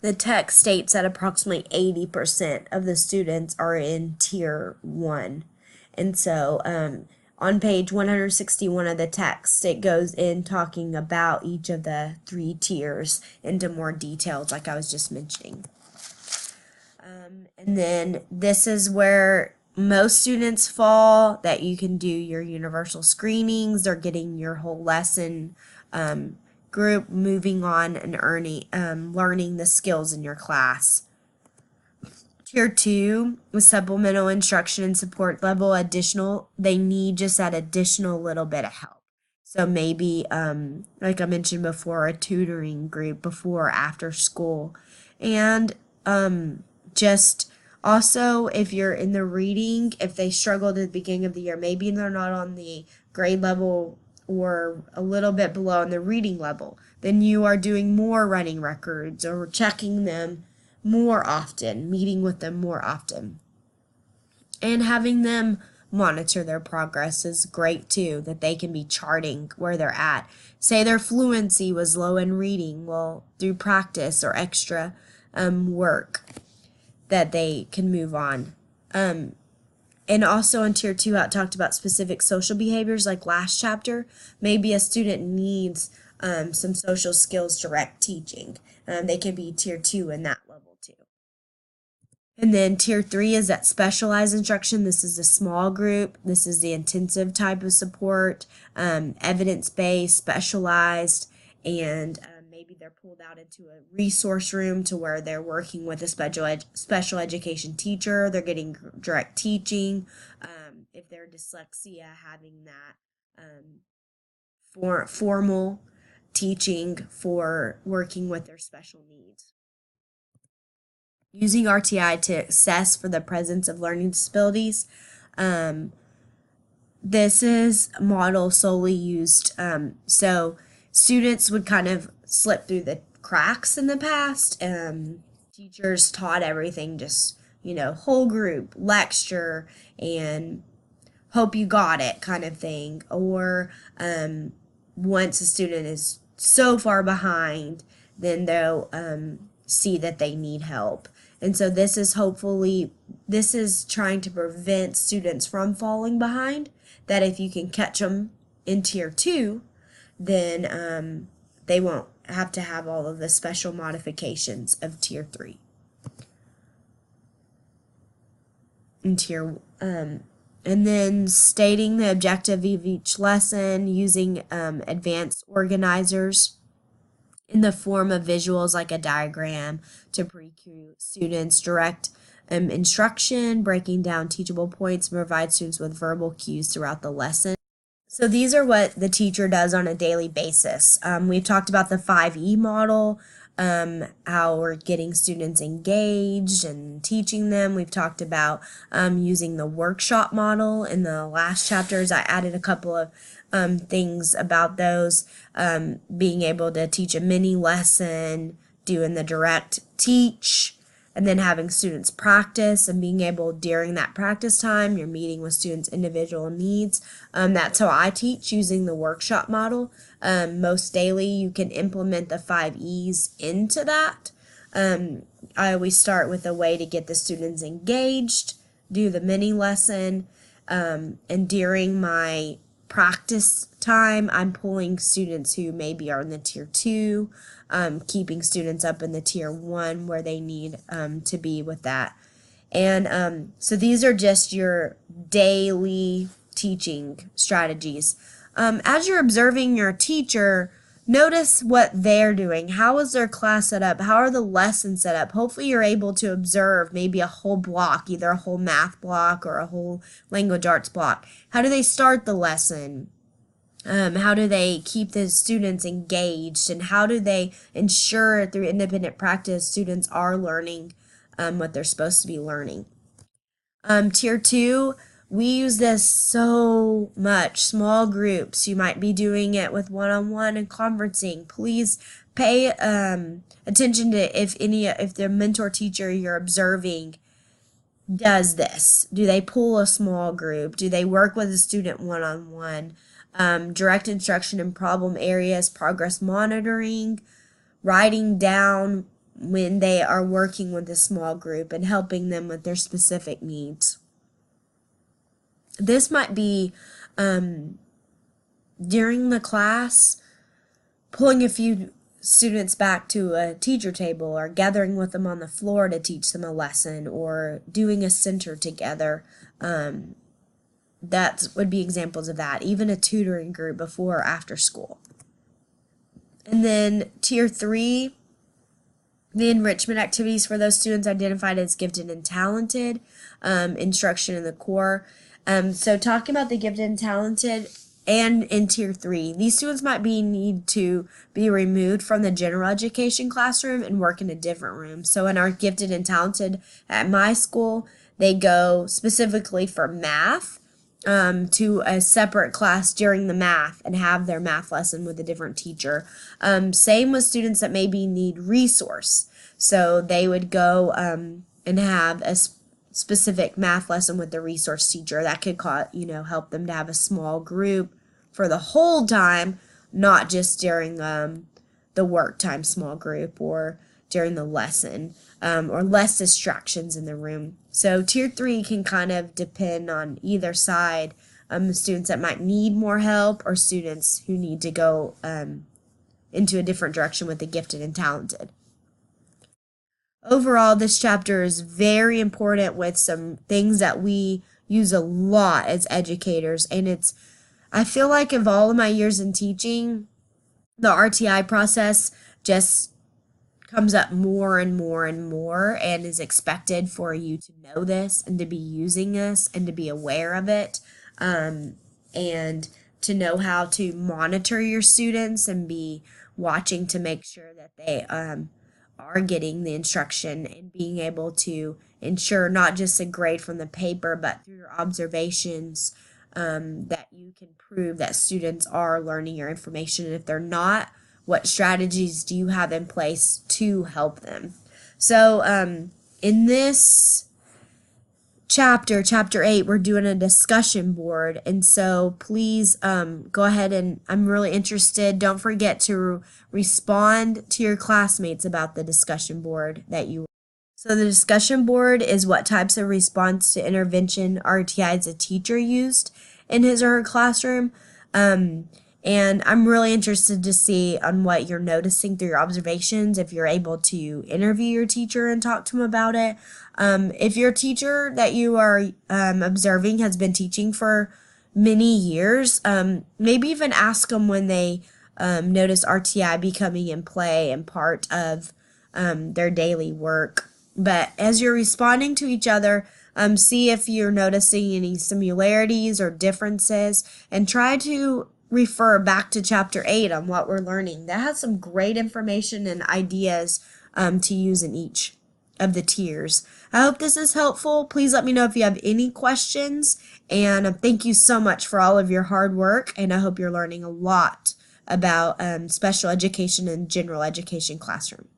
the text states that approximately 80% of the students are in tier 1. And so on page 161 of the text, it goes in talking about each of the 3 tiers into more details, like I was just mentioning. And then this is where most students fall, that you can do your universal screenings. They're getting your whole lesson group, moving on and learning the skills in your class. Tier 2 with supplemental instruction and support level additional, they need just that additional little bit of help. So maybe, like I mentioned before, a tutoring group before or after school. And just also, if you're in the reading, if they struggled at the beginning of the year, maybe they're not on the grade level or a little bit below in the reading level, then you are doing more running records or checking them more often, meeting with them more often. And having them monitor their progress is great too, that they can be charting where they're at. Say their fluency was low in reading, well, through practice or extra work, that they can move on. And also in tier 2, it talked about specific social behaviors like last chapter. Maybe a student needs some social skills direct teaching. They can be tier 2 in that level too. And then tier 3 is that specialized instruction. This is a small group. This is the intensive type of support, evidence-based, specialized, and maybe they're pulled out into a resource room to where they're working with a special education teacher. They're getting direct teaching. If they're dyslexia, having that formal teaching for working with their special needs. Using RTI to assess for the presence of learning disabilities. This is a model solely used, so students would kind of slip through the cracks in the past. Teachers taught everything just, whole group, lecture, and hope you got it kind of thing. Or once a student is so far behind, then they'll see that they need help. And so this is trying to prevent students from falling behind, that if you can catch them in tier 2, then they won't have to have all of the special modifications of tier 3. In tier and then stating the objective of each lesson, using advanced organizers in the form of visuals like a diagram to pre-cue students, direct instruction, breaking down teachable points, and provide students with verbal cues throughout the lesson. So these are what the teacher does on a daily basis. We've talked about the 5E model, how we're getting students engaged and teaching them. We've talked about using the workshop model in the last chapters. I added a couple of things about those, being able to teach a mini lesson, doing the direct teach, and then having students practice and being able during that practice time, you're meeting with students' individual needs. That's how I teach, using the workshop model. Most daily you can implement the 5Es into that. I always start with a way to get the students engaged, do the mini lesson, and during my practice time, I'm pulling students who maybe are in the tier 2, keeping students up in the tier 1 where they need to be with that. And so these are just your daily teaching strategies. As you're observing your teacher, notice what they're doing. How is their class set up? How are the lessons set up? Hopefully you're able to observe maybe a whole block, either a whole math block or a whole language arts block. How do they start the lesson? How do they keep the students engaged? And how do they ensure through independent practice students are learning what they're supposed to be learning? Tier 2, we use this so much. Small groups, you might be doing it with one-on-one and conferencing. Please pay attention to if the mentor teacher you're observing does this. Do they pull a small group? Do they work with a student one-on-one? Direct instruction in problem areas, progress monitoring, writing down when they are working with a small group and helping them with their specific needs. This might be during the class, pulling a few students back to a teacher table, or gathering with them on the floor to teach them a lesson, or doing a center together. That would be examples of that. Even a tutoring group before or after school. And then tier 3, the enrichment activities for those students identified as gifted and talented, instruction in the core. So talking about the gifted and talented, and in tier 3, these students might need to be removed from the general education classroom and work in a different room. So in our gifted and talented at my school, they go specifically for math to a separate class during the math and have their math lesson with a different teacher. Same with students that maybe need resource. So they would go and have a specific math lesson with the resource teacher. That could help them to have a small group for the whole time, not just during the work time small group or during the lesson, or less distractions in the room. So tier 3 can kind of depend on either side, students that might need more help or students who need to go into a different direction with the gifted and talented. Overall, this chapter is very important with some things that we use a lot as educators, and I feel like of all of my years in teaching, the RTI process just comes up more and more and more, and is expected for you to know this and to be using this and to be aware of it, and to know how to monitor your students and be watching to make sure that they are getting the instruction and being able to ensure not just a grade from the paper, but through your observations, that you can prove that students are learning your information. And if they're not, what strategies do you have in place to help them? So in this chapter 8, we're doing a discussion board, and so please go ahead, and I'm really interested. Don't forget to respond to your classmates about the discussion board that you. So the discussion board is what types of response to intervention RTI as a teacher used in his or her classroom. And I'm really interested to see on what you're noticing through your observations, if you're able to interview your teacher and talk to them about it. If your teacher that you are observing has been teaching for many years, maybe even ask them when they notice RTI becoming in play and part of their daily work. But as you're responding to each other, see if you're noticing any similarities or differences, and try to refer back to chapter 8 on what we're learning. That has some great information and ideas to use in each of the tiers. I hope this is helpful. Please let me know if you have any questions, and thank you so much for all of your hard work, and I hope you're learning a lot about special education and general education classroom.